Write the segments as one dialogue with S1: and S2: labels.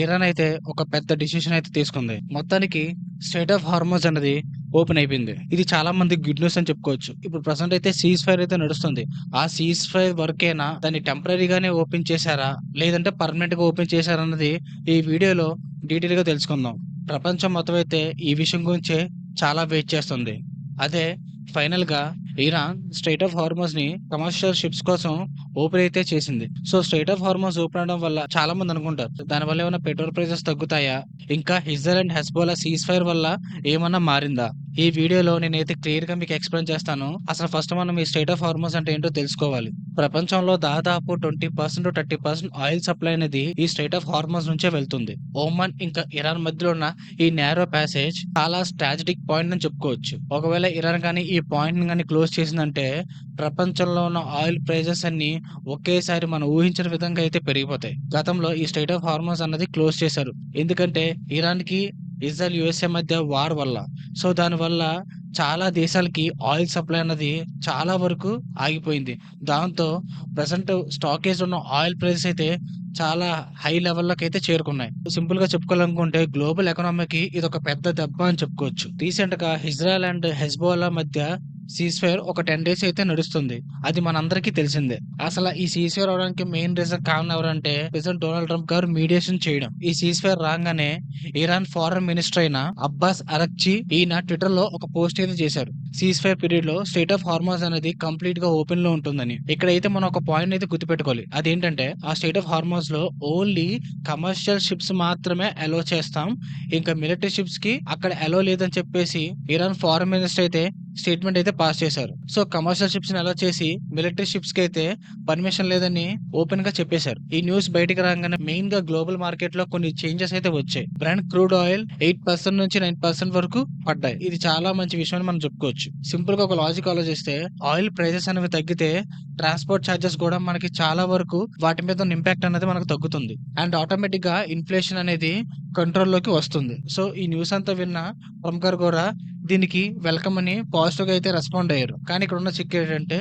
S1: Iran అయితే ఒక పెద్ద డిసిషన్ అయితే తీసుకుంది. మొత్తానికి స్ట్రెయిట్ ఆఫ్ హార్మోజ్ అనేది ఓపెన్ అయిపోయింది. ఇది చాలా మంది గుడ్ న్యూస్ అని చెప్పుకోవచ్చు. ఇప్పుడు ప్రెజెంట్ అయితే సీజ్ ఫైర్ అయితే నడుస్తుంది. ఆ సీజ్ ఫైర్ వరకేనా, దాన్ని టెంపరరీగానే ఓపెన్ చేశారా, లేదంటే పర్మనెంట్ గా ఓపెన్ చేశారా అన్నది ఈ వీడియోలో డీటెయిల్ గా తెలుసుకుందాం. ప్రపంచం మొత్తం అయితే ఈ విషయం గురించే చాలా వెయిట్ చేస్తుంది. అదే ఫైనల్ గా ఇరాన్ స్ట్రెయిట్ ఆఫ్ హార్మోజ్ ని కమర్షియల్ షిప్స్ కోసం ఓపెన్ అయితే చేసింది. So strait of Hormuz open అవడం వల్ల చాలా మంది అనుకుంటారు దాని వల్ల ఏమైనా పెట్రోల్ ప్రైసెస్ తగ్గుతాయా, ఇంకా ఇజ్రాయెల్ అండ్ హెజ్బోలా సీజ్ ఫైర్ వల్ల ఏమన్నా మారిందా? ఈ వీడియోలో నేనైతే క్లియర్ గా మీకు ఎక్స్ప్లెయిన్ చేస్తాను. అసలు ఫస్ట్ మనం ఈ స్ట్రెయిట్ ఆఫ్ హార్మోజ్ అంటే ఏంటో తెలుసుకోవాలి. ప్రపంచంలో దాదాపు 20% 30% ఆయిల్ సప్లై అనేది ఈ స్ట్రెయిట్ ఆఫ్ హార్మోజ్ నుంచే వెళ్తుంది. ఓమన్ ఇంకా ఇరాన్ మధ్యలో ఉన్న ఈ నేరో ప్యాసేజ్ చాలా స్ట్రాటజిక్ పాయింట్ అని చెప్పుకోవచ్చు. ఒకవేళ ఇరాన్ కానీ ఈ పాయింట్ కానీ క్లోజ్ చేసిందంటే ప్రపంచంలో ఉన్న ఆయిల్ ప్రైజెస్ అన్ని ఒకేసారి మనం ఊహించిన విధంగా అయితే పెరిగిపోతాయి. గతంలో ఈ స్ట్రెయిట్ ఆఫ్ హార్మోజ్ అన్నది క్లోజ్ చేశారు. ఎందుకంటే ఇరాన్ కి ఇజ్రాయెల్ యుఎస్ఏ మధ్య వార్ వల్ల. సో దానివల్ల చాలా దేశాలకి ఆయిల్ సప్లై అన్నది చాలా వరకు ఆగిపోయింది. దాంతో ప్రెసెంట్ స్టాకేజ్ ఉన్న ఆయిల్ ప్రైసెస్ అయితే చాలా హై లెవెల్లోకి అయితే చేరుకున్నాయి. సింపుల్ గా చెప్పుకోవాలనుకుంటే గ్లోబల్ ఎకనామీకి ఇది ఒక పెద్ద దెబ్బ అని చెప్పుకోవచ్చు. రీసెంట్ గా ఇజ్రాయెల్ అండ్ హెజ్బోలా మధ్య సీజ్ ఫైర్ ఒక 10 డేస్ అయితే నడుస్తుంది. అది మనందరికీ తెలిసిందే. అసలు ఈ సీజ్ ఫైర్ అవడానికి మెయిన్ రీజన్ కారణం ఎవరంటే ప్రెసిడెంట్ డొనాల్డ్ ట్రంప్ గారు మీడియేషన్ చేయడం. ఈ సీజ్ ఫైర్ రాగానే ఇరాన్ ఫారెన్ మినిస్టర్ అయిన అబ్బాస్ అరక్చి ఈయన ట్విట్టర్ లో ఒక పోస్ట్ అయితే చేశారు. సీజ్ ఫైర్ పీరియడ్ లో స్టేట్ ఆఫ్ హార్మోజ్ అనేది కంప్లీట్ గా ఓపెన్ లో ఉంటుందని. ఇక్కడైతే మనం ఒక పాయింట్ అయితే గుర్తుపెట్టుకోవాలి. అదేంటంటే ఆ స్టేట్ ఆఫ్ హార్మోజ్ లో ఓన్లీ కమర్షియల్ షిప్స్ మాత్రమే అలో చేస్తాం, ఇంకా మిలిటరీ షిప్స్ కి అక్కడ అలో లేదని చెప్పేసి ఇరాన్ ఫారెన్ మినిస్టర్ అయితే స్టేట్మెంట్ అయితే పాస్ చేశారు. సో కమర్షియల్ షిప్స్ ని అలో చేసి మిలిటరీ షిప్స్ కి అయితే పర్మిషన్ లేదని ఓపెన్ గా చెప్పేశారు. ఈ న్యూస్ బయటకు రాగానే మెయిన్ గా గ్లోబల్ మార్కెట్ లో కొన్ని చేంజెస్ అయితే వచ్చాయి. బ్రాండ్ క్రూడ్ ఆయిల్ 8% నుంచి 9% వరకు పడ్డాయి. ఇది చాలా మంచి విషయం అని మనం చెప్పుకోవచ్చు. సింపుల్ గా ఒక లాజిక్ ఆలోచిస్తే ఆయిల్ ప్రైసెస్ అనేవి తగ్గితే ట్రాన్స్పోర్ట్ ఛార్జెస్ కూడా మనకి చాలా వరకు వాటి మీద ఉన్న ఇంపాక్ట్ అనేది మనకు తగ్గుతుంది. అండ్ ఆటోమేటిక్ గా ఇన్ఫ్లేషన్ అనేది కంట్రోల్ లోకి వస్తుంది. సో ఈ న్యూస్ అంతా విన్న ట్రంప్ గారు కూడా దీనికి వెల్కమ్ అని పాజిటివ్ గా అయితే రెస్పాండ్ అయ్యారు. కానీ ఇక్కడ ఉన్న చిక్ ఏంటంటే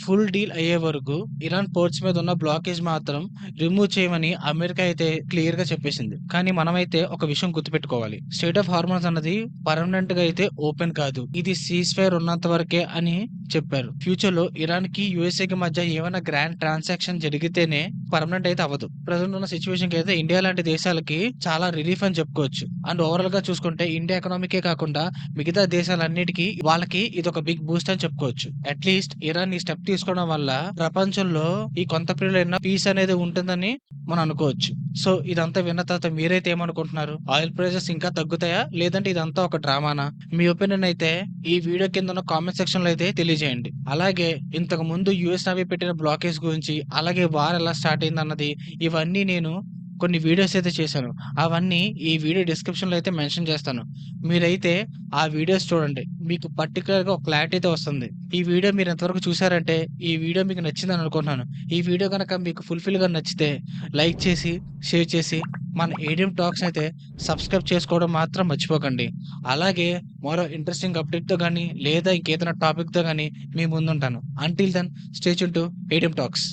S1: ఫుల్ డీల్ అయ్యే వరకు ఇరాన్ పోర్ట్స్ మీద ఉన్న బ్లాకేజ్ మాత్రం రిమూవ్ చేయమని అమెరికా అయితే క్లియర్ గా చెప్పేసింది. కానీ మనమైతే ఒక విషయం గుర్తుపెట్టుకోవాలి. స్టేట్ ఆఫ్ హార్మోన్స్ అన్నది పర్మనెంట్ గా అయితే ఓపెన్ కాదు. ఇది సీజ్ ఫైర్ ఉన్నంత వరకే అని చెప్పారు. ఫ్యూచర్ లో ఇరాన్ కి యుఎస్ఏ కి మధ్య ఏమైనా గ్రాండ్ ట్రాన్సాక్షన్ జరిగితేనే పర్మనెంట్ అయితే అవ్వదు. ప్రజెంట్ ఉన్న సిచ్యువేషన్ కి అయితే ఇండియా లాంటి దేశాలకి చాలా రిలీఫ్ అని చెప్పుకోవచ్చు. అండ్ ఓవరాల్ గా చూసుకుంటే ఇండియా ఎకనామీకే కాకుండా మిగతా దేశాలన్నిటికీ వాళ్ళకి ఇది ఒక బిగ్ బూస్ట్ అని చెప్పుకోవచ్చు. అట్లీస్ట్ ఇరాన్ ఈ స్టెప్ తీసుకోవడం వల్ల ప్రపంచంలో ఈ కొంత పీరియడ్ పీస్ అనేది ఉంటుందని మనం అనుకోవచ్చు. సో ఇదంతా విన్న తర్వాత మీరైతే ఏమనుకుంటున్నారు? ఆయిల్ ప్రైసెస్ ఇంకా తగ్గుతాయా, లేదంటే ఇదంతా ఒక డ్రామానా? మీ ఒపీనియన్ అయితే ఈ వీడియో కింద ఉన్న కామెంట్ సెక్షన్ లో అయితే తెలియజేయండి. అలాగే ఇంతకు ముందు యుఎస్ నేవీ పెట్టిన బ్లాకేజ్ గురించి, అలాగే వార్ ఎలా స్టార్ట్ అయింది అన్నది, ఇవన్నీ నేను కొన్ని వీడియోస్ అయితే చేశాను. అవన్నీ ఈ వీడియో డిస్క్రిప్షన్ లో అయితే మెన్షన్ చేస్తాను. మీరైతే ఆ వీడియోస్ చూడండి. మీకు పర్టికులర్ గా ఒక క్లారిటీ అయితే వస్తుంది. ఈ వీడియో మీరు ఎంతవరకు చూసారంటే ఈ వీడియో మీకు నచ్చిందని అనుకుంటున్నాను. ఈ వీడియో కనుక మీకు ఫుల్ఫిల్ గా నచ్చితే లైక్ చేసి, షేర్ చేసి మన ఏడిఎం టాక్స్ అయితే సబ్స్క్రైబ్ చేసుకోవడం మాత్రం మర్చిపోకండి. అలాగే మరో ఇంట్రెస్టింగ్ అప్డేట్ తో కానీ లేదా ఇంకేదైనా టాపిక్ తో కానీ మీ ముందుంటాను. Until then stay tuned to ADM talks.